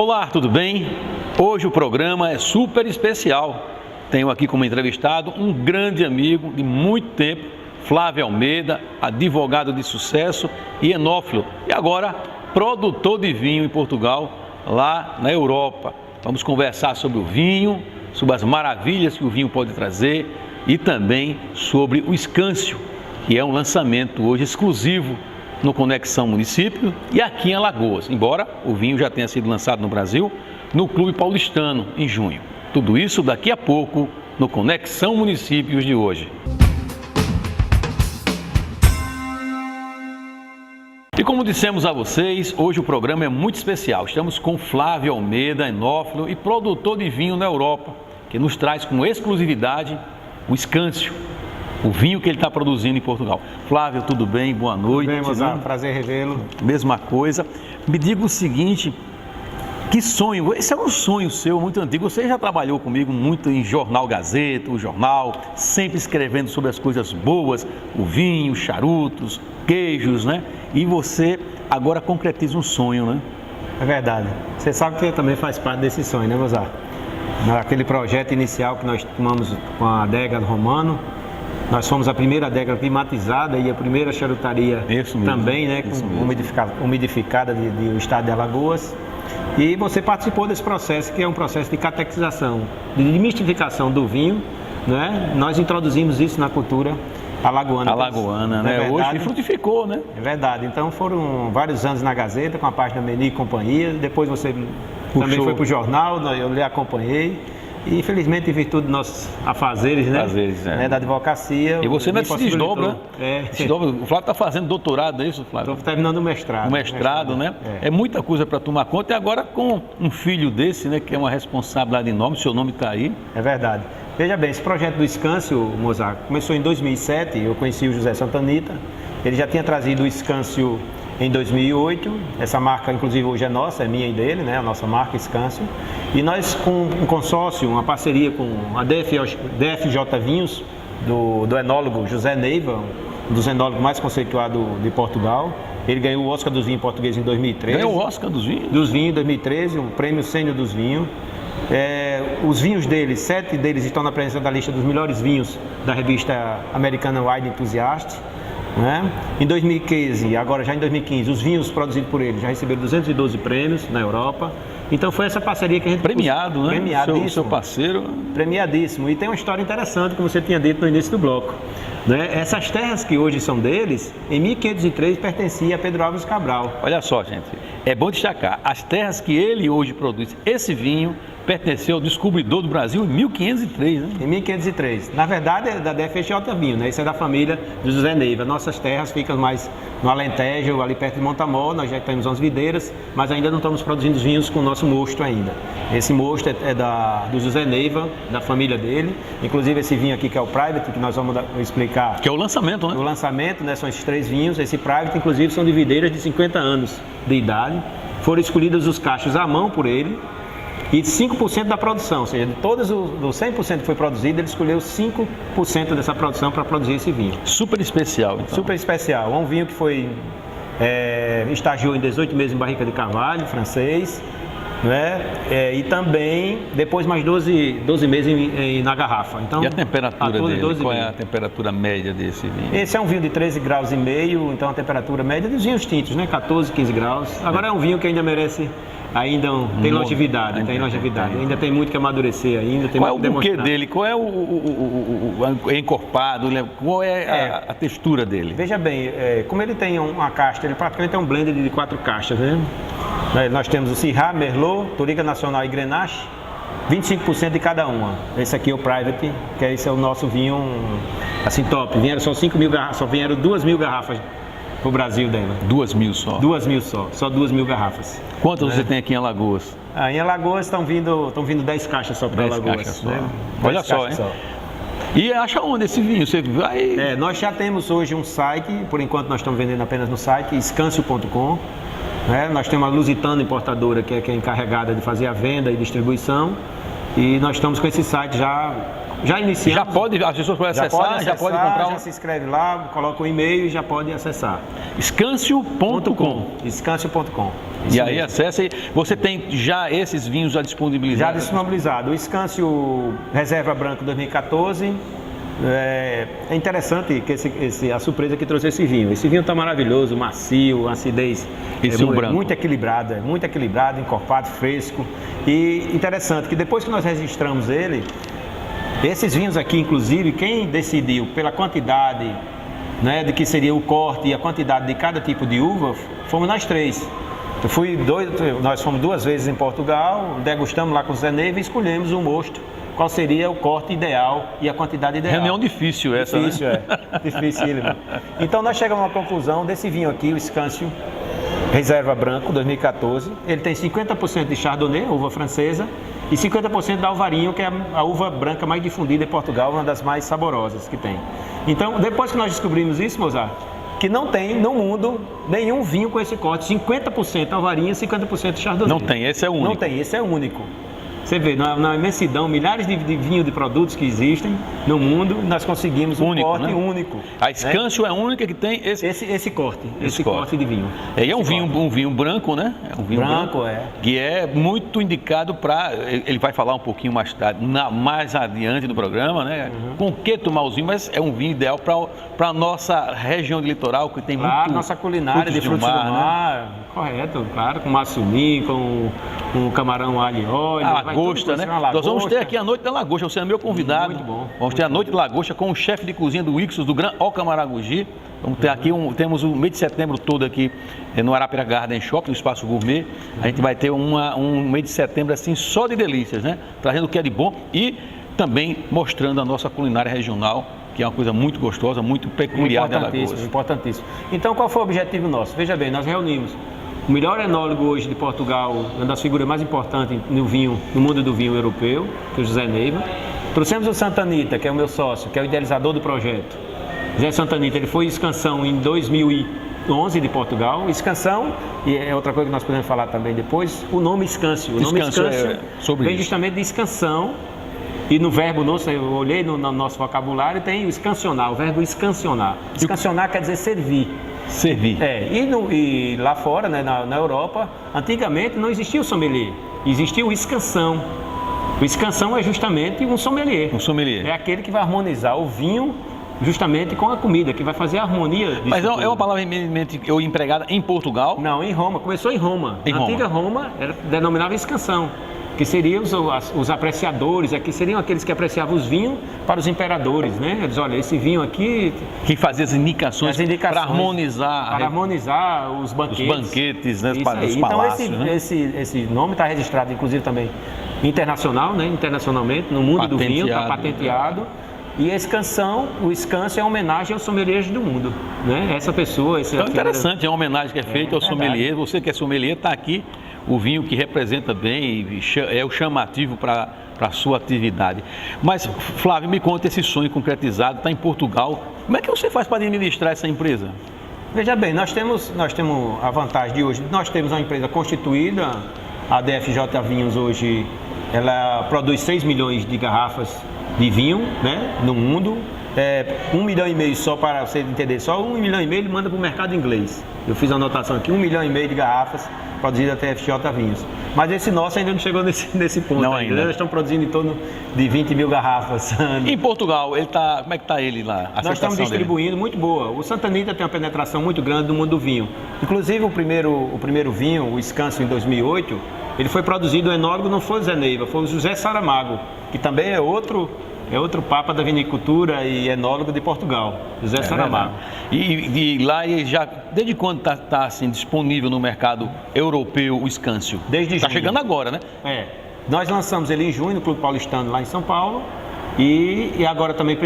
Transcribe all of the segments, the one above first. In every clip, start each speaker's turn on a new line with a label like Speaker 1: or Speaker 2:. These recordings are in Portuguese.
Speaker 1: Olá, tudo bem? Hoje o programa é super especial. Tenho aqui como entrevistado um grande amigo de muito tempo, Flávio Almeida, advogado de sucesso e enófilo, e agora produtor de vinho em Portugal, lá na Europa. Vamos conversar sobre o vinho, sobre as maravilhas que o vinho pode trazer e também sobre o Escâncio, que é um lançamento hoje exclusivo no Conexão Município e aqui em Alagoas, embora o vinho já tenha sido lançado no Brasil, no Clube Paulistano, em junho. Tudo isso daqui a pouco no Conexão Municípios de hoje. E como dissemos a vocês, hoje o programa é muito especial. Estamos com Flávio Almeida, enófilo e produtor de vinho na Europa, que nos traz com exclusividade o Escâncio, o vinho que ele está produzindo em Portugal. Flávio, tudo bem? Boa noite.
Speaker 2: Tudo bem, Mozart? Prazer revê-lo.
Speaker 1: Mesma coisa. Me diga o seguinte, que sonho, esse é um sonho seu muito antigo. Você já trabalhou comigo muito em Jornal Gazeta, o jornal, sempre escrevendo sobre as coisas boas, o vinho, charutos, queijos, né? E você agora concretiza um sonho, né?
Speaker 2: É verdade. Você sabe que também faz parte desse sonho, né, Mozart? Naquele projeto inicial que nós tomamos com a adega do Romano, nós fomos a primeira adega climatizada e a primeira charutaria também, né, umidificada do estado de Alagoas. E você participou desse processo, que é um processo de catequização, de desmistificação do vinho, né? Nós introduzimos isso na cultura alagoana.
Speaker 1: Alagoana, né?
Speaker 2: Verdade,
Speaker 1: hoje frutificou, né?
Speaker 2: É verdade. Então foram vários anos na Gazeta, com a página Meni e Companhia. Depois você também foi para o jornal, eu lhe acompanhei. E infelizmente, em virtude dos nossos afazeres, né, da advocacia...
Speaker 1: E você ainda se desdobra,
Speaker 2: né?
Speaker 1: O Flávio está fazendo doutorado, é isso, Flávio?
Speaker 2: Estou terminando o mestrado.
Speaker 1: O mestrado, né? É muita coisa para tomar conta. E agora com um filho desse, né, que é uma responsabilidade enorme, seu nome está aí.
Speaker 2: É verdade. Veja bem, esse projeto do Escâncio, Mozart, começou em 2007, eu conheci o José Santanita. Ele já tinha trazido o Escâncio em 2008, essa marca inclusive hoje é nossa, é minha e dele, né? A nossa marca Escâncio. E nós com um consórcio, uma parceria com a DFJ Vinhos, do enólogo José Neiva, um dos enólogos mais conceituados de Portugal. Ele ganhou o Oscar dos Vinhos Portugueses em 2013.
Speaker 1: Ganhou o Oscar dos Vinhos?
Speaker 2: Dos Vinhos em 2013, o prêmio Sênior dos Vinhos. Os vinhos dele, 7 deles estão na presença da lista dos melhores vinhos da revista American Wine Enthusiast, né? Em 2015, agora já em 2015, os vinhos produzidos por ele já receberam 212 prêmios na Europa. Então foi essa parceria que a gente...
Speaker 1: Premiado, né?
Speaker 2: Premiadíssimo.
Speaker 1: Seu parceiro...
Speaker 2: Premiadíssimo. E tem uma história interessante, como você tinha dito no início do bloco, né? Essas terras que hoje são deles, em 1503 pertencia a Pedro Álvares Cabral.
Speaker 1: Olha só, gente, é bom destacar, as terras que ele hoje produz, esse vinho pertenceu ao descobridor do Brasil em 1503, né?
Speaker 2: Em 1503. Na verdade, é da DFJ Vinho, né? Isso é da família de José Neiva. Nossas terras ficam mais no Alentejo, ali perto de Montamor. Nós já temos umas videiras, mas ainda não estamos produzindo vinhos com o nosso mosto ainda. Esse mosto é do José Neiva, da família dele. Inclusive esse vinho aqui que é o Private, que nós vamos explicar.
Speaker 1: Que é o lançamento, né?
Speaker 2: O lançamento, né? São esses 3 vinhos. Esse Private, inclusive, são de videiras de 50 anos de idade. Foram escolhidos os cachos à mão por ele. E 5% da produção, ou seja, de todos os 100% que foi produzido, ele escolheu 5% dessa produção para produzir esse vinho.
Speaker 1: Super especial, então.
Speaker 2: Super especial. É um vinho que foi estagiou em 18 meses em barrica de carvalho, francês, né? E também depois mais 12 meses na garrafa. Então,
Speaker 1: e a temperatura dele? Qual é a temperatura média desse vinho?
Speaker 2: Esse é um vinho de 13,5 graus, então a temperatura média dos vinhos tintos, né? 14, 15 graus. Agora é um vinho que ainda merece... Ainda tem longevidade, ainda tem muito que amadurecer ainda. Tem
Speaker 1: qual é o
Speaker 2: buquê
Speaker 1: dele? Qual é o encorpado? Qual é a textura dele?
Speaker 2: Veja bem, como ele tem uma casta, ele praticamente é um blend de 4 castas, né? Nós temos o Syrah, Merlot, Touriga Nacional e Grenache, 25% de cada uma. Esse aqui é o Private, que esse é o nosso vinho, assim, top. Vieram só 5.000 garrafas, só vieram 2.000 garrafas pro Brasil dela.
Speaker 1: 2.000 só?
Speaker 2: 2.000 só 2.000 garrafas.
Speaker 1: Quantas você tem aqui em Alagoas?
Speaker 2: Em Alagoas estão vindo 10 caixas só para Alagoas.
Speaker 1: Caixas só.
Speaker 2: Né?
Speaker 1: Olha só, hein? E acha onde esse vinho? Você vai...
Speaker 2: nós já temos hoje um site, por enquanto nós estamos vendendo apenas no site, escâncio.com. Né? Nós temos a Lusitana Importadora, que é encarregada de fazer a venda e distribuição. E nós estamos com esse site já Já iniciamos.
Speaker 1: Já pode, as pessoas podem acessar, já pode comprar.
Speaker 2: Já se inscreve lá, coloca o e-mail e já pode acessar.
Speaker 1: Scancio.com.
Speaker 2: Scancio.com.
Speaker 1: E aí acessa e você tem já esses vinhos já disponibilizados?
Speaker 2: Já disponibilizado. O Scancio Reserva Branco 2014. É interessante que a surpresa que trouxe esse vinho. Esse vinho está maravilhoso, macio, acidez muito equilibrada, encorpado, fresco. E interessante que depois que nós registramos ele, esses vinhos aqui, inclusive, quem decidiu pela quantidade, né, de que seria o corte e a quantidade de cada tipo de uva, fomos nós três. Nós fomos 2 vezes em Portugal, degustamos lá com o Zé Neiva e escolhemos o mosto. Qual seria o corte ideal e a quantidade ideal.
Speaker 1: Reunião difícil essa,
Speaker 2: difícil, né? Dificílimo. Então nós chegamos a uma conclusão desse vinho aqui, o Scancio Reserva Branco 2014. Ele tem 50% de Chardonnay, uva francesa, e 50% da Alvarinho, que é a uva branca mais difundida em Portugal, uma das mais saborosas que tem. Então, depois que nós descobrimos isso, Mozart, que não tem no mundo nenhum vinho com esse corte, 50% Alvarinho e 50% Chardonnay.
Speaker 1: Não tem, esse é o único.
Speaker 2: Não tem, esse é o único. Você vê, na imensidão, milhares de vinhos de produtos que existem no mundo, nós conseguimos um corte único.
Speaker 1: A Scancio, né? É a única que tem
Speaker 2: esse corte de vinho.
Speaker 1: É um vinho branco, né? É um vinho branco, que é muito indicado para... Ele vai falar um pouquinho mais tarde, mais adiante do programa, né? Com que tomar os vinhos, mas é um vinho ideal para a nossa região de litoral, que tem muito...
Speaker 2: nossa culinária de frutos do mar, né? Correto, claro, com maçunim, com camarão alho e óleo.
Speaker 1: Lagosta, né? Nós vamos ter aqui a noite da lagosta, você é meu convidado.
Speaker 2: Muito bom.
Speaker 1: Vamos ter a noite da lagosta com o chefe de cozinha do Ixos, do Gran Oca Maragogi. Vamos ter aqui, temos o mês de setembro todo aqui no Arapira Garden Shop, no Espaço Gourmet. A gente vai ter um mês de setembro assim só de delícias, né? Trazendo o que é de bom e também mostrando a nossa culinária regional, que é uma coisa muito gostosa, muito peculiar da Lagoa.
Speaker 2: Importantíssimo. Então, qual foi o objetivo nosso? Veja bem, nós reunimos o melhor enólogo hoje de Portugal, uma das figuras mais importantes no mundo do vinho europeu, que é o José Neiva. Trouxemos o Santanita, que é o meu sócio, que é o idealizador do projeto. José Santanita, ele foi escansão em 2011 de Portugal. Escansão, e é outra coisa que nós podemos falar também depois, o nome Scancio. O nome Scancio vem justamente de escansão. E no verbo nosso, eu olhei no nosso vocabulário, tem o escancionar, o verbo escancionar. Escancionar quer dizer servir.
Speaker 1: Servir.
Speaker 2: E lá fora, né, na Europa, antigamente não existia o sommelier, existia o escansão. O escansão é justamente um sommelier.
Speaker 1: Um sommelier.
Speaker 2: É aquele que vai harmonizar o vinho justamente com a comida, que vai fazer a harmonia.
Speaker 1: Mas é uma palavra empregada em Portugal?
Speaker 2: Não, em Roma. Começou em Roma. A antiga Roma denominava escansão, que seriam os apreciadores, aqui seriam aqueles que apreciavam os vinhos para os imperadores, né? Eles, olha, esse vinho aqui...
Speaker 1: Que fazia as indicações para harmonizar...
Speaker 2: Para harmonizar os banquetes.
Speaker 1: Os banquetes, né? Os
Speaker 2: palácios. Então,
Speaker 1: né?
Speaker 2: esse nome está registrado, inclusive, também internacional, né? Internacionalmente, no mundo do vinho, está patenteado. E a escansão, o Scancio é uma homenagem aos sommeliers do mundo, né? Essa pessoa...
Speaker 1: Então, interessante, é uma homenagem que é feita ao sommelier. Você que é sommelier, está aqui o vinho que representa bem, é o chamativo para a sua atividade. Mas, Flávio, me conta esse sonho concretizado, está em Portugal. Como é que você faz para administrar essa empresa?
Speaker 2: Veja bem, nós temos a vantagem de hoje, nós temos uma empresa constituída, a DFJ Vinhos hoje, ela produz 6 milhões de garrafas de vinho, né, no mundo. 1,5 milhão só para você entender, só 1,5 milhão ele manda para o mercado inglês. Eu fiz a anotação aqui, 1,5 milhão de garrafas produzidas até FJ Vinhos. Mas esse nosso ainda não chegou nesse ponto.
Speaker 1: Não ainda.
Speaker 2: Eles estão produzindo em torno de 20 mil garrafas.
Speaker 1: Em Portugal, como é que está ele lá?
Speaker 2: Nós estamos distribuindo dele? Muito boa. O Santanita tem uma penetração muito grande no mundo do vinho. Inclusive o primeiro vinho, o Scancio em 2008, ele foi produzido, o enólogo não foi o Zé Neiva, foi o José Saramago, que também é outro papa da vinicultura e enólogo de Portugal, José Saramago.
Speaker 1: E lá ele já, desde quando está assim, disponível no mercado europeu o Scancio?
Speaker 2: Desde junho.
Speaker 1: Está chegando agora, né?
Speaker 2: Nós lançamos ele em junho no Clube Paulistano lá em São Paulo e agora também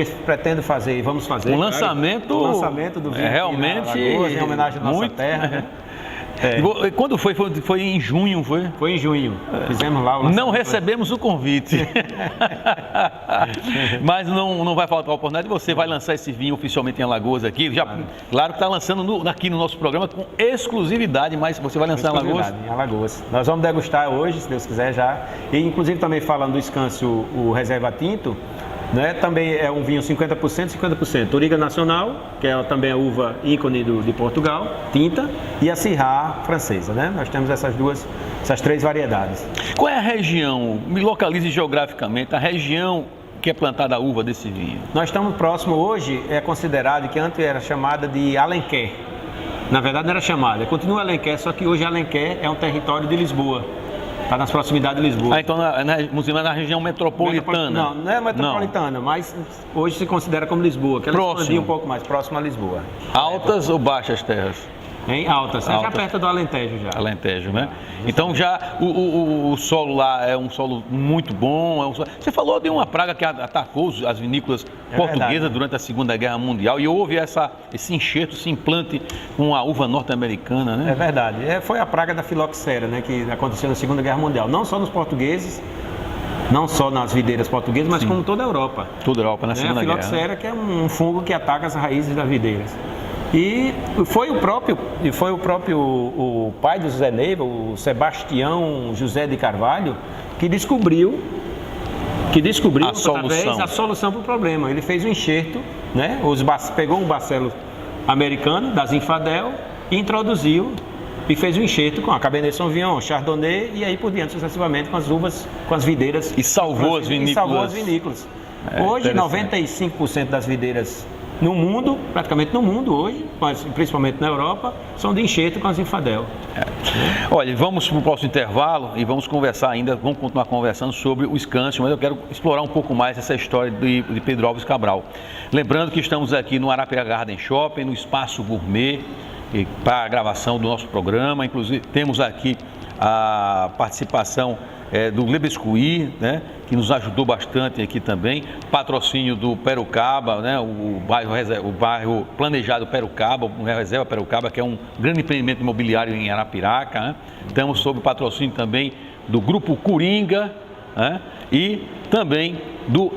Speaker 2: vamos fazer.
Speaker 1: O lançamento
Speaker 2: do vinho
Speaker 1: realmente
Speaker 2: Lagoas, em homenagem à nossa terra, né?
Speaker 1: Quando foi? Foi em junho, foi?
Speaker 2: Foi em junho. Fizemos lá o lançamento.
Speaker 1: Não recebemos o convite. Mas não vai faltar a oportunidade. Você vai lançar esse vinho oficialmente em Alagoas aqui. Claro que está lançando aqui no nosso programa com exclusividade, mas você vai lançar em Alagoas?
Speaker 2: Em Alagoas. Nós vamos degustar hoje, se Deus quiser já. E inclusive também falando do Scancio, o Reserva Tinto, né? Também é um vinho 50%, 50%. Touriga Nacional, que é também a uva ícone de Portugal, tinta, e a Syrah francesa, né? Nós temos essas 3 variedades.
Speaker 1: Qual é a região, me localize geograficamente, a região que é plantada a uva desse vinho?
Speaker 2: Nós estamos próximo hoje, é considerado que antes era chamada de Alenquer. Na verdade não era chamada, continua Alenquer, só que hoje Alenquer é um território de Lisboa. Está nas proximidades de Lisboa.
Speaker 1: Então na região metropolitana?
Speaker 2: Não é metropolitana, mas hoje se considera como Lisboa, que ela expandiu um pouco mais, próximo a Lisboa.
Speaker 1: Altas ou baixas terras?
Speaker 2: Em altas, já perto do Alentejo já.
Speaker 1: Alentejo, né? Então já o solo lá é um solo muito bom. Você falou de uma praga que atacou as vinícolas portuguesas durante a Segunda Guerra Mundial e houve esse enxerto, esse implante com a uva norte-americana, né?
Speaker 2: É verdade. Foi a praga da filoxera, né? Que aconteceu na Segunda Guerra Mundial. Não só nos portugueses, não só nas videiras portuguesas, mas como toda a Europa.
Speaker 1: Toda a Europa na Segunda Guerra.
Speaker 2: A filoxera, que é um fungo que ataca as raízes das videiras. E foi o próprio o pai do José Neiva, o Sebastião José de Carvalho, que descobriu através a solução para o problema. Ele fez um enxerto, né? Pegou um bacelo americano das Infadel e introduziu e fez um enxerto com a Cabernet Sauvignon, Chardonnay e aí por diante sucessivamente com as uvas, com as videiras.
Speaker 1: E salvou as vinícolas.
Speaker 2: Hoje 95% das videiras no mundo, praticamente no mundo hoje, mas principalmente na Europa, são de enxerto com as Infadel.
Speaker 1: Olha, vamos para o próximo intervalo e vamos conversar ainda, vamos continuar conversando sobre o Scâncio, mas eu quero explorar um pouco mais essa história de Pedro Álvares Cabral. Lembrando que estamos aqui no Arapiraca Garden Shopping, no Espaço Gourmet, para a gravação do nosso programa. Inclusive, temos aqui a participação do Lebescuí, né, que nos ajudou bastante aqui também, patrocínio do Perucaba, né, o bairro planejado Perucaba, o Reserva Perucaba, que é um grande empreendimento imobiliário em Arapiraca, né? Estamos sob patrocínio também do Grupo Coringa, né, e também do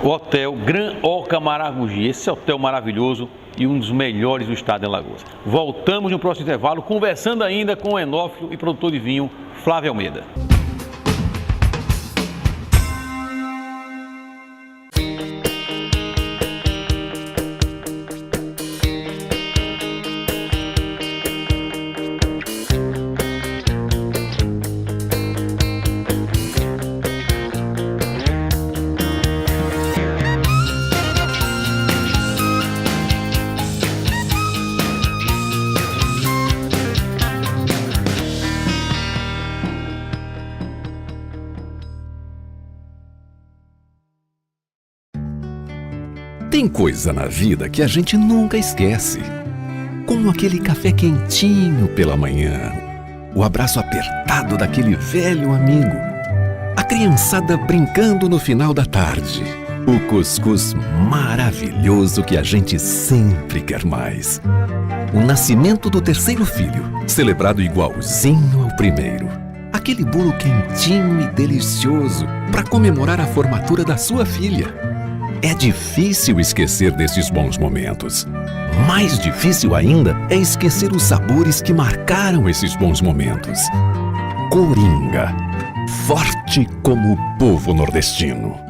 Speaker 1: Hotel Gran Oca Maragogi, esse hotel maravilhoso e um dos melhores do estado de Alagoas. Voltamos no próximo intervalo, conversando ainda com o enófilo e produtor de vinho, Flávio Almeida.
Speaker 3: Tem coisa na vida que a gente nunca esquece. Como aquele café quentinho pela manhã, o abraço apertado daquele velho amigo, a criançada brincando no final da tarde, o cuscuz maravilhoso que a gente sempre quer mais. O nascimento do terceiro filho, celebrado igualzinho ao primeiro. Aquele bolo quentinho e delicioso para comemorar a formatura da sua filha. É difícil esquecer desses bons momentos. Mais difícil ainda é esquecer os sabores que marcaram esses bons momentos. Coringa, forte como o povo nordestino.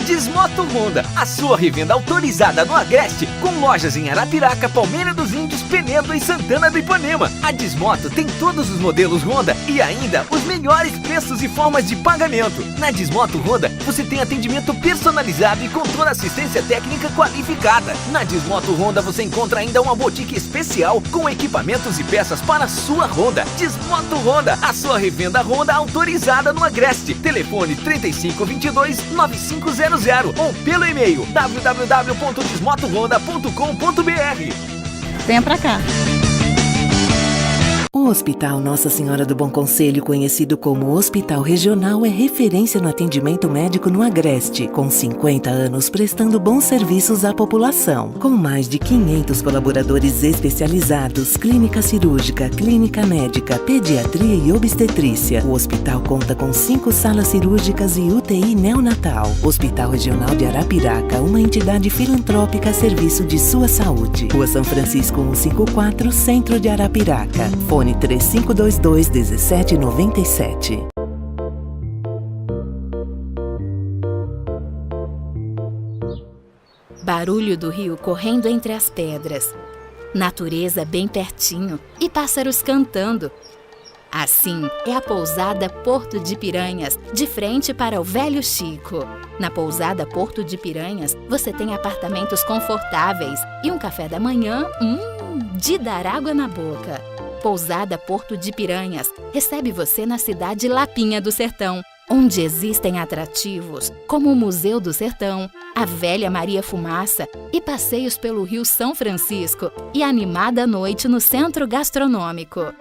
Speaker 4: Desmoto Honda, a sua revenda autorizada no Agreste, com lojas em Arapiraca, Palmeira dos Índios, Penedo e Santana do Ipanema. A Desmoto tem todos os modelos Honda e ainda os melhores preços e formas de pagamento. Na Desmoto Honda, você tem atendimento personalizado e com toda assistência técnica qualificada. Na Desmoto Honda, você encontra ainda uma boutique especial com equipamentos e peças para a sua Honda. Desmoto Honda, a sua revenda Honda autorizada no Agreste. Telefone 3522-9500 ou pelo e-mail www.desmotohonda.com.br.
Speaker 5: Venha pra cá.
Speaker 6: O Hospital Nossa Senhora do Bom Conselho, conhecido como Hospital Regional, é referência no atendimento médico no Agreste, com 50 anos prestando bons serviços à população. Com mais de 500 colaboradores especializados, clínica cirúrgica, clínica médica, pediatria e obstetrícia. O hospital conta com 5 salas cirúrgicas e UTI neonatal. Hospital Regional de Arapiraca, uma entidade filantrópica a serviço de sua saúde. Rua São Francisco 154, Centro de Arapiraca. Fone 3522-1797.
Speaker 5: barulho do rio correndo entre as pedras, natureza bem pertinho e pássaros cantando. Assim é a pousada Porto de Piranhas, de frente para o Velho Chico. Na pousada Porto de Piranhas, você tem apartamentos confortáveis e um café da manhã, de dar água na boca. Pousada Porto de Piranhas recebe você na cidade Lapinha do Sertão, onde existem atrativos como o Museu do Sertão, a Velha Maria Fumaça e passeios pelo Rio São Francisco e animada noite no Centro Gastronômico.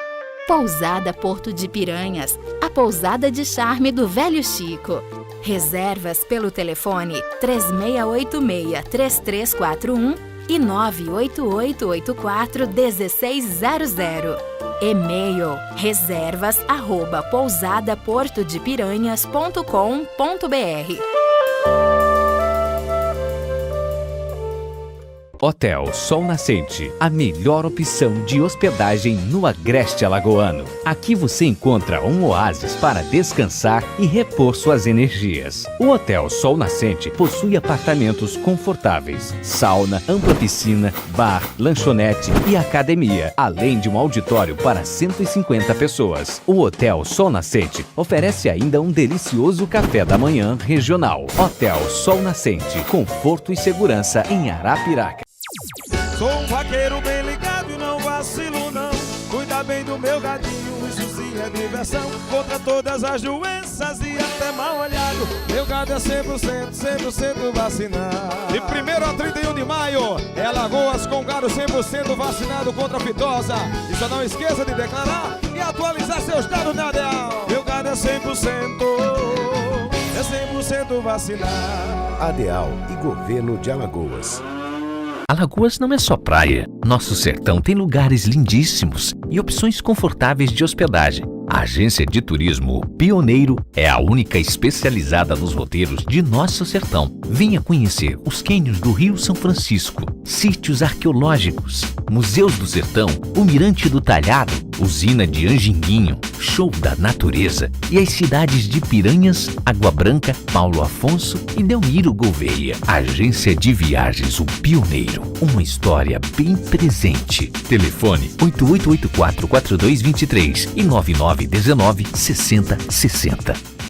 Speaker 5: Pousada Porto de Piranhas, a pousada de charme do Velho Chico. Reservas pelo telefone 3686-3341 e 98884-1600. E-mail reservas@pousadaportodepiranhas.com.br.
Speaker 7: Hotel Sol Nascente, a melhor opção de hospedagem no Agreste Alagoano. Aqui você encontra um oásis para descansar e repor suas energias. O Hotel Sol Nascente possui apartamentos confortáveis, sauna, ampla piscina, bar, lanchonete e academia, além de um auditório para 150 pessoas. O Hotel Sol Nascente oferece ainda um delicioso café da manhã regional. Hotel Sol Nascente, conforto e segurança em Arapiraca.
Speaker 8: Sou um vaqueiro bem ligado e não vacilo não. Cuida bem do meu gadinho, isso sim é diversão. Contra todas as doenças e até mal olhado. Meu gado é 100% vacinado. De 1º a 31 de maio, é Alagoas com gado 100% vacinado contra a fitosa. E só não esqueça de declarar e atualizar seus dados na ADEAL. Meu gado é 100% vacinado.
Speaker 3: ADEAL e Governo de Alagoas.
Speaker 7: Alagoas não é só praia. Nosso sertão tem lugares lindíssimos e opções confortáveis de hospedagem. A agência de turismo Pioneiro é a única especializada nos roteiros de nosso sertão. Venha conhecer os cânions do Rio São Francisco, sítios arqueológicos, museus do sertão, o Mirante do Talhado, usina de Anjinguinho, show da natureza e as cidades de Piranhas, Água Branca, Paulo Afonso e Delmiro Gouveia. Agência de Viagens O Pioneiro, uma história bem presente. Telefone 8884-4223 e 9919-6060.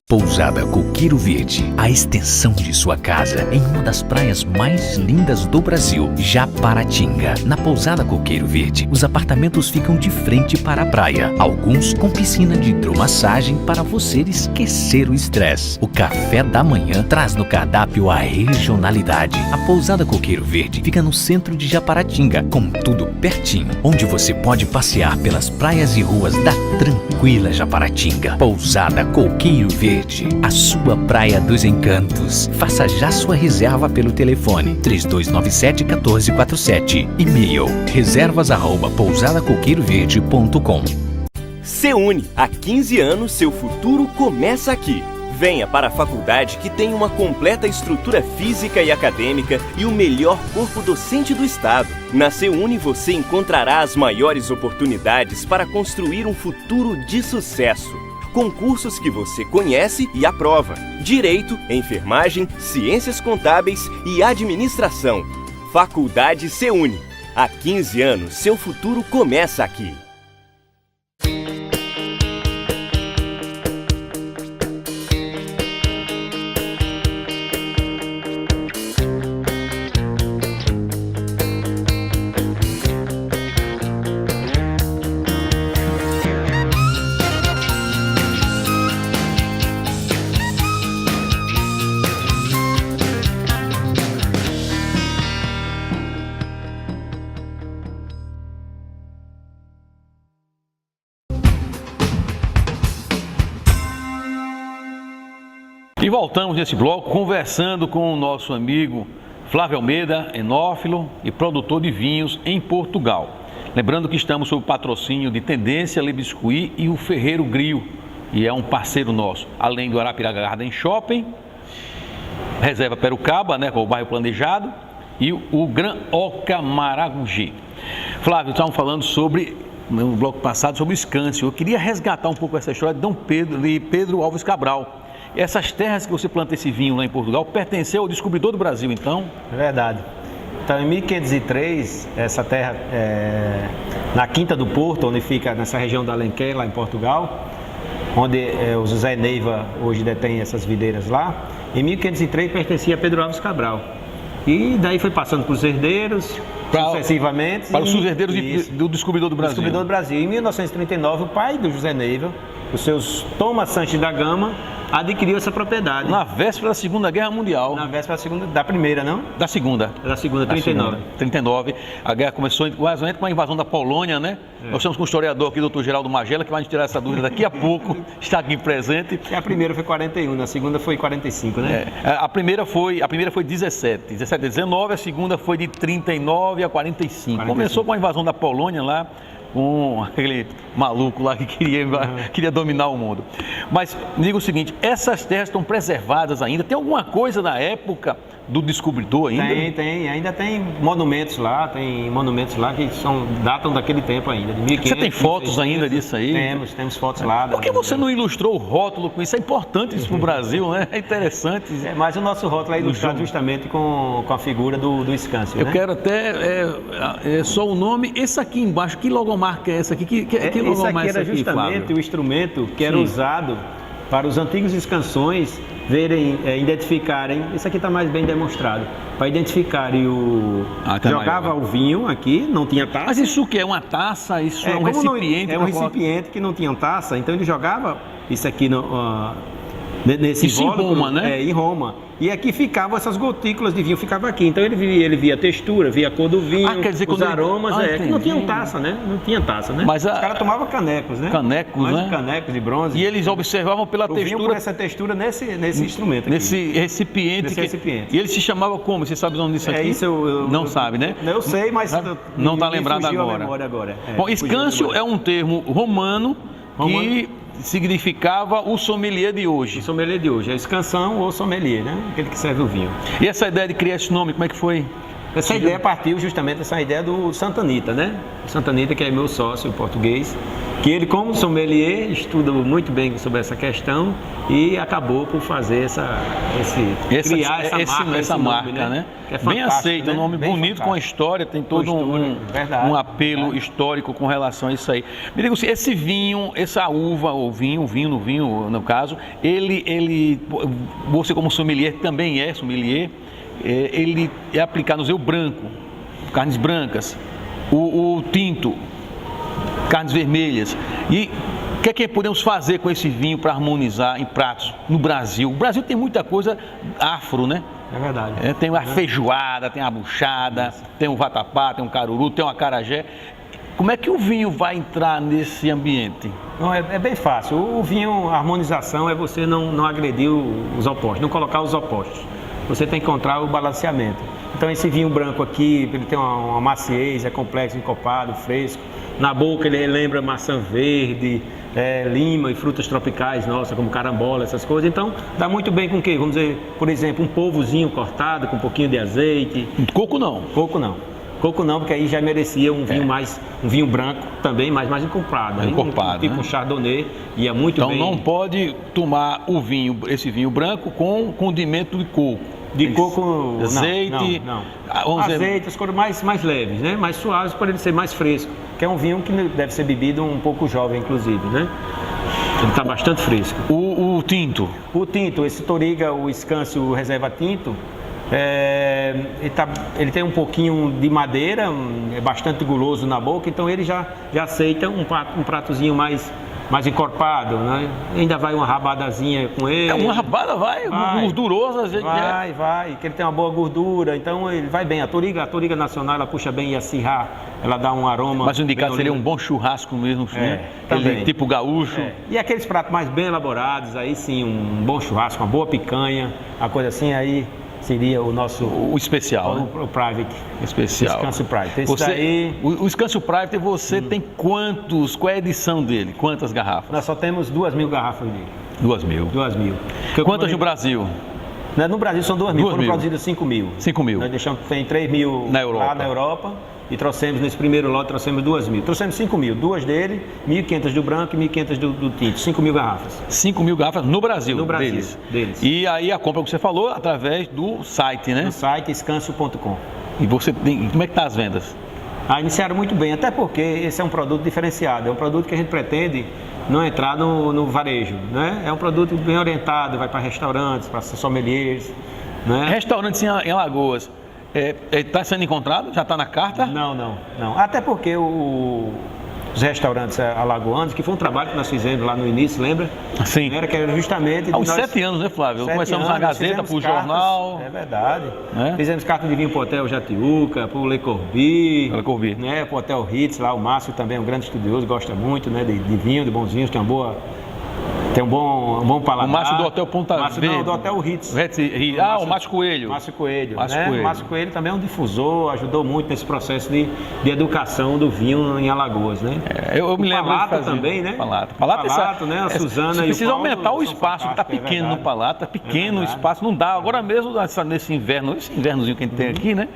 Speaker 7: Pousada Coqueiro Verde, a extensão de sua casa em uma das praias mais lindas do Brasil, Japaratinga. Na Pousada Coqueiro Verde, os apartamentos ficam de frente para a praia, alguns com piscina de hidromassagem para você esquecer o estresse. O café da manhã traz no cardápio a regionalidade. A Pousada Coqueiro Verde fica no centro de Japaratinga, com tudo pertinho, onde você pode passear pelas praias e ruas da tranquila Japaratinga. Pousada Coqueiro Verde, a sua praia dos encantos. Faça já sua reserva pelo telefone 3297-1447. E-mail reservas@pousadacoqueiroverde.com.
Speaker 9: CEUNI, há 15 anos seu futuro começa aqui. Venha para a faculdade que tem uma completa estrutura física e acadêmica e o melhor corpo docente do estado. Na CEUNI você encontrará as maiores oportunidades para construir um futuro de sucesso. Concursos que você conhece e aprova. Direito, enfermagem, ciências contábeis e administração. Faculdade CEUNI. Há 15 anos, seu futuro começa aqui.
Speaker 1: E voltamos nesse bloco conversando com o nosso amigo Flávio Almeida, enófilo e produtor de vinhos em Portugal. Lembrando que estamos sob o patrocínio de Tendência Le Biscuit e o Ferreiro Grill, e é um parceiro nosso, além do Arapiraca Garden Shopping, Reserva Perucaba, né, com o bairro planejado, e o Gran Oca Maragogi. Flávio, estavam falando sobre, no bloco passado, sobre o Escâncio. Eu queria resgatar um pouco essa história de Dom Pedro e Pedro Alves Cabral. Essas terras que você planta esse vinho lá em Portugal pertenceu ao descobridor do Brasil, então?
Speaker 2: É verdade. Então, em 1503, essa terra, na Quinta do Porto, onde fica nessa região da Alenquer, lá em Portugal, onde o José Neiva hoje detém essas videiras lá, em 1503 pertencia a Pedro Álvares Cabral. E daí foi passando para os herdeiros, sucessivamente.
Speaker 1: Para os herdeiros do descobridor do Brasil.
Speaker 2: Descobridor do Brasil. Em 1939, o pai do José Neiva, o seu Thomas Sanches da Gama, adquiriu essa propriedade.
Speaker 1: Na véspera da Segunda Guerra Mundial.
Speaker 2: Na véspera da primeira, não?
Speaker 1: Da segunda.
Speaker 2: Da segunda, 39.
Speaker 1: 39. A guerra começou quase com a invasão da Polônia, né? Nós estamos com o historiador aqui, doutor Geraldo Magela, que vai nos tirar essa dúvida daqui a pouco, está aqui presente.
Speaker 2: E a primeira foi 41, a segunda foi 45, né?
Speaker 1: A primeira foi 17 a 19, a segunda foi de 39 a 45. Começou com a invasão da Polônia lá, com aquele maluco lá que queria dominar o mundo. Mas me diga o seguinte, essas terras estão preservadas ainda? Tem alguma coisa da época do descobridor ainda?
Speaker 2: Ainda tem monumentos lá que datam daquele tempo ainda, de 1500.
Speaker 1: Você tem fotos
Speaker 2: 1600,
Speaker 1: ainda disso aí?
Speaker 2: Temos fotos lá.
Speaker 1: Por que você não ilustrou o rótulo com isso? É importante isso para o Brasil, né? É interessante.
Speaker 2: Mas o nosso rótulo é ilustrado justamente com a figura do escâncio,
Speaker 1: Eu
Speaker 2: né?
Speaker 1: quero até só o nome. Esse aqui embaixo, que logomarca é essa aqui? Que
Speaker 2: Esse
Speaker 1: logomarca
Speaker 2: aqui
Speaker 1: é essa
Speaker 2: era
Speaker 1: aqui,
Speaker 2: justamente
Speaker 1: Flávio?
Speaker 2: o instrumento que era usado para os antigos escansões identificarem, isso aqui está mais bem demonstrado, para identificarem jogava o vinho aqui, não tinha taça.
Speaker 1: Mas isso o que é? Uma taça? Isso é um recipiente?
Speaker 2: É um recipiente que não tinha taça, então ele jogava isso aqui nesse invólucro,
Speaker 1: em Roma, né?
Speaker 2: Em Roma. E aqui ficavam essas gotículas de vinho, ficava aqui. Então ele via a textura, via a cor do vinho,
Speaker 1: quer dizer,
Speaker 2: os aromas, que não tinham taça, né? Não tinha taça, né?
Speaker 1: Mas
Speaker 2: os caras tomavam canecos, né? Canecos de bronze.
Speaker 1: E eles observavam pela textura.
Speaker 2: Por essa textura nesse instrumento aqui.
Speaker 1: Nesse recipiente.
Speaker 2: Recipiente.
Speaker 1: E ele se chamava como? Você sabe o nome disso aqui?
Speaker 2: Isso
Speaker 1: não sabe, né?
Speaker 2: Eu sei, mas
Speaker 1: não está lembrado
Speaker 2: agora.
Speaker 1: Bom, escâncio é um termo romano que significava o sommelier de hoje.
Speaker 2: O sommelier de hoje, é escansão ou sommelier, né? Aquele que serve o vinho.
Speaker 1: E essa ideia de criar esse nome, como é que foi?
Speaker 2: Essa ideia partiu justamente dessa ideia do Santanita, né? Santanita, que é meu sócio português, que ele, como sommelier, estuda muito bem sobre essa questão e acabou por fazer criar essa marca,
Speaker 1: né?
Speaker 2: Que é
Speaker 1: bem aceito,
Speaker 2: né?
Speaker 1: um nome
Speaker 2: bem
Speaker 1: bonito, com a história, tem todo um apelo histórico com relação a isso aí. Me diga, esse vinho, essa uva, ou vinho no caso, você como sommelier também é sommelier, ele é aplicado no seu branco, carnes brancas, o tinto, carnes vermelhas. E o que é que podemos fazer com esse vinho para harmonizar em pratos no Brasil? O Brasil tem muita coisa afro, né?
Speaker 2: É verdade.
Speaker 1: Tem a feijoada, tem a buchada, tem o vatapá, tem o caruru, tem o acarajé. Como é que o vinho vai entrar nesse ambiente?
Speaker 2: Não, é bem fácil. O vinho, a harmonização é você não agredir os opostos, não colocar os opostos. Você tem que encontrar o balanceamento. Então esse vinho branco aqui, ele tem uma maciez, é complexo, encopado, fresco. Na boca ele lembra maçã verde, lima e frutas tropicais, como carambola, essas coisas. Então dá muito bem com o quê? Vamos dizer, por exemplo, um polvozinho cortado com um pouquinho de azeite.
Speaker 1: Coco não?
Speaker 2: Coco não. Coco não, porque aí já merecia um vinho um vinho branco também, mais encorpado. Tipo um chardonnay, ia muito bem.
Speaker 1: Então não pode tomar esse vinho branco com condimento de coco.
Speaker 2: Azeite. Não. Azeite, as cores mais leves, né? Mais suaves, para ele ser mais fresco. Que é um vinho que deve ser bebido um pouco jovem, inclusive, né? Ele está bastante fresco.
Speaker 1: O tinto?
Speaker 2: O tinto, esse Toriga, o Escâncio Reserva Tinto, ele tem um pouquinho de madeira, é bastante guloso na boca, então ele já aceita um pratozinho mais encorpado, né? Ainda vai uma rabadazinha com ele.
Speaker 1: Uma rabada vai gorduroso, às vezes.
Speaker 2: Vai, que ele tem uma boa gordura, então ele vai bem. A Toriga Nacional, ela puxa bem e a Syrah, ela dá um aroma.
Speaker 1: Mas o indicado seria um bom churrasco mesmo, né? Ele, tipo gaúcho.
Speaker 2: E aqueles pratos mais bem elaborados, aí sim, um bom churrasco, uma boa picanha, uma coisa assim, aí seria o nosso...
Speaker 1: O especial,
Speaker 2: o Private.
Speaker 1: Especial.
Speaker 2: O Escâncio Private.
Speaker 1: O Escâncio Private, você tem quantos? Qual é a edição dele? Quantas garrafas?
Speaker 2: Nós só temos 2.000 garrafas dele.
Speaker 1: 2.000.
Speaker 2: 2.000.
Speaker 1: Quantas no Brasil?
Speaker 2: No Brasil são 2.000, foram produzidas 5.000.
Speaker 1: 5.000.
Speaker 2: Nós deixamos, tem 3.000 lá na Europa. E trouxemos, nesse primeiro lote, trouxemos 2.000. Trouxemos 5.000, duas dele, 1.500 do branco e 1.500 do tinto. 5.000 garrafas.
Speaker 1: 5.000 garrafas no Brasil?
Speaker 2: No Brasil, deles.
Speaker 1: E aí a compra que você falou, através do site, né?
Speaker 2: No site escâncio.com.
Speaker 1: E você tem, como é que tá as vendas?
Speaker 2: Iniciaram muito bem, até porque esse é um produto diferenciado, é um produto que a gente pretende não entrar no varejo, né? É um produto bem orientado, vai para restaurantes, para sommeliers, né?
Speaker 1: Restaurantes em Alagoas, está sendo encontrado? Já está na carta?
Speaker 2: Não. Até porque os restaurantes alagoanos, que foi um trabalho que nós fizemos lá no início, lembra?
Speaker 1: Sim.
Speaker 2: Que era justamente...
Speaker 1: Há uns 7 anos, né, Flávio? Começamos na Gazeta, para o jornal.
Speaker 2: É verdade. Fizemos carta de vinho para o Hotel Jatiuca, para o Le Corbusier, né, para o Hotel Ritz, lá o Márcio também é um grande estudioso, gosta muito, né, de vinho, de bons vinhos, tem um bom paladar.
Speaker 1: O Márcio do Hotel Ponta Verde.
Speaker 2: Não, do Hotel Ritz.
Speaker 1: O Márcio Coelho.
Speaker 2: Márcio Coelho. O Márcio Coelho também é um difusor, ajudou muito nesse processo de educação do vinho em Alagoas, né?
Speaker 1: Eu me lembro
Speaker 2: Palato também, né?
Speaker 1: Palato,
Speaker 2: né? A Suzana e o
Speaker 1: precisa
Speaker 2: Paulo
Speaker 1: aumentar o espaço, que está pequeno no Palato, está pequeno o espaço, não dá. Agora mesmo, nesse invernozinho que a gente tem aqui, né?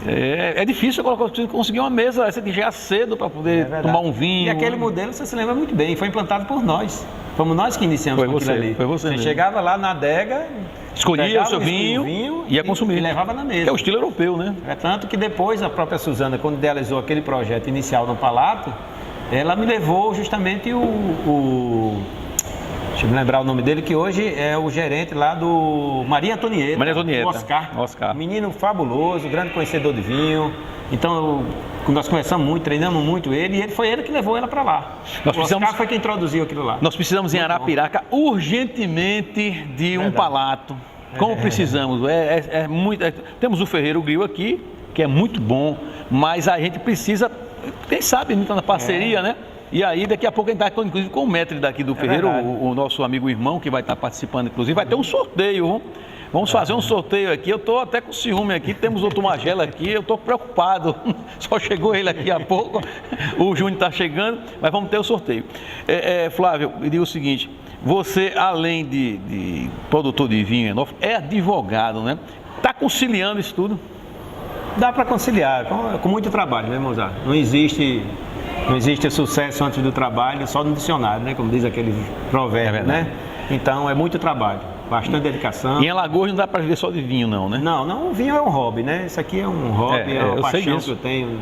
Speaker 1: É difícil conseguir uma mesa, você tem que chegar cedo para poder tomar um vinho.
Speaker 2: E aquele modelo, você se lembra muito bem, foi implantado por nós. Fomos nós que iniciamos com aquilo ali.
Speaker 1: Foi você mesmo.
Speaker 2: Chegava lá na adega,
Speaker 1: escolhia o seu vinho e ia consumir.
Speaker 2: E levava na mesa.
Speaker 1: Que é o estilo europeu, né?
Speaker 2: É tanto que depois a própria Suzana, quando idealizou aquele projeto inicial no Palato, ela me levou justamente deixa eu me lembrar o nome dele, que hoje é o gerente lá do Maria Antonieta. O Oscar. Menino fabuloso, grande conhecedor de vinho. Então, nós conversamos muito, treinamos muito ele, e foi ele que levou ela para lá. O Oscar foi quem introduziu aquilo lá.
Speaker 1: Nós precisamos em Arapiraca urgentemente de um palato. Como precisamos? Temos o Ferreiro Grill aqui, que é muito bom, mas a gente precisa, quem sabe, então, na parceria, né? E aí, daqui a pouco a gente está, inclusive, com o mestre daqui do Ferreiro, o nosso amigo irmão, que vai estar participando, inclusive, vai ter um sorteio. Vamos fazer um sorteio aqui. Eu estou até com ciúme aqui, temos outro Magela aqui, eu estou preocupado. Só chegou ele aqui há pouco, o Júnior está chegando, mas vamos ter o sorteio. Flávio, me diga o seguinte, você, além de produtor de vinho, é advogado, né? Está conciliando isso tudo?
Speaker 2: Dá para conciliar, com muito trabalho, né, Mozart? Não existe sucesso antes do trabalho, só no dicionário, né? Como diz aquele provérbio, né? Então, é muito trabalho, bastante dedicação.
Speaker 1: E em Alagoas não dá para viver só de vinho, não, né?
Speaker 2: Não, o vinho é um hobby, né? Isso aqui é um hobby, é uma paixão que eu tenho,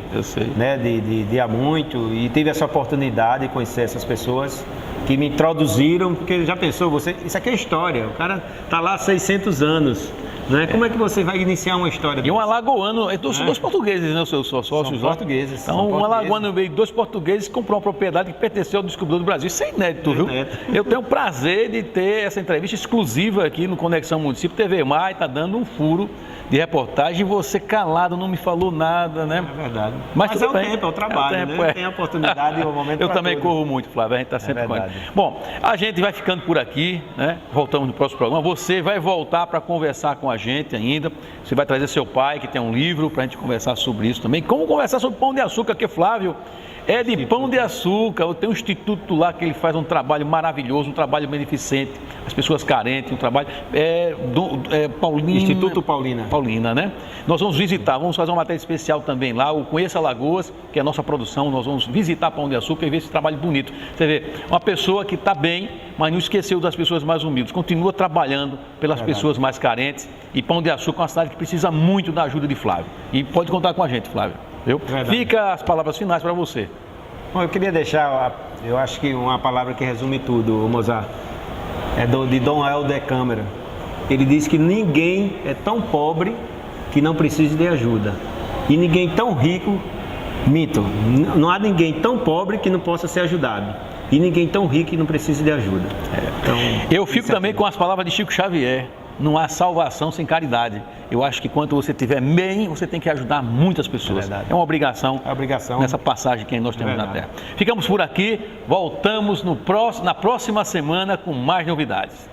Speaker 2: né? De há muito, e tive essa oportunidade de conhecer essas pessoas que me introduziram, porque já pensou, isso aqui é história, o cara tá lá há 600 anos. Né? Como é que você vai iniciar uma história dessa?
Speaker 1: E um alagoano, são dois portugueses, né, os seus sócios?
Speaker 2: São portugueses.
Speaker 1: Então, um alagoano veio, 2 portugueses, comprou uma propriedade que pertenceu ao descobridor do Brasil. Isso é inédito, viu? Eu tenho o prazer de ter essa entrevista exclusiva aqui no Conexão Município. TV Mai está dando um furo de reportagem e você calado, não me falou nada, né?
Speaker 2: É verdade.
Speaker 1: Mas
Speaker 2: é o tempo, é o trabalho, né? Tem a oportunidade e o momento.
Speaker 1: Eu também corro muito, Flávio, a gente está sempre com ele. Bom, a gente vai ficando por aqui, né? Voltamos no próximo programa. Você vai voltar para conversar com a gente ainda. Você vai trazer seu pai, que tem um livro, para a gente conversar sobre isso também. Como conversar sobre pão de açúcar, que Flávio é de pão de açúcar. Tem um instituto lá que ele faz um trabalho maravilhoso, um trabalho beneficente, as pessoas carentes, um trabalho... Paulina,
Speaker 2: Instituto Paulina.
Speaker 1: Paulina, né? Nós vamos visitar, vamos fazer uma matéria especial também lá, o Conheça Alagoas, que é a nossa produção. Nós vamos visitar Pão de Açúcar e ver esse trabalho bonito. Você vê, uma pessoa que está bem, mas não esqueceu das pessoas mais humildes, continua trabalhando pelas pessoas mais carentes. E Pão de Açúcar é uma cidade que precisa muito da ajuda de Flávio. E pode contar com a gente, Flávio. Fica as palavras finais para você.
Speaker 2: Bom, eu queria deixar, eu acho que uma palavra que resume tudo, Mozart, é de Dom Helder Câmara. Ele diz que ninguém é tão pobre que não precise de ajuda. E ninguém tão rico, não há ninguém tão pobre que não possa ser ajudado. E ninguém tão rico que não precise de ajuda.
Speaker 1: Então, eu fico também com as palavras de Chico Xavier. Não há salvação sem caridade. Eu acho que quando você estiver bem, você tem que ajudar muitas pessoas. É uma obrigação, nessa passagem que nós temos na Terra. Ficamos por aqui, voltamos na próxima semana com mais novidades.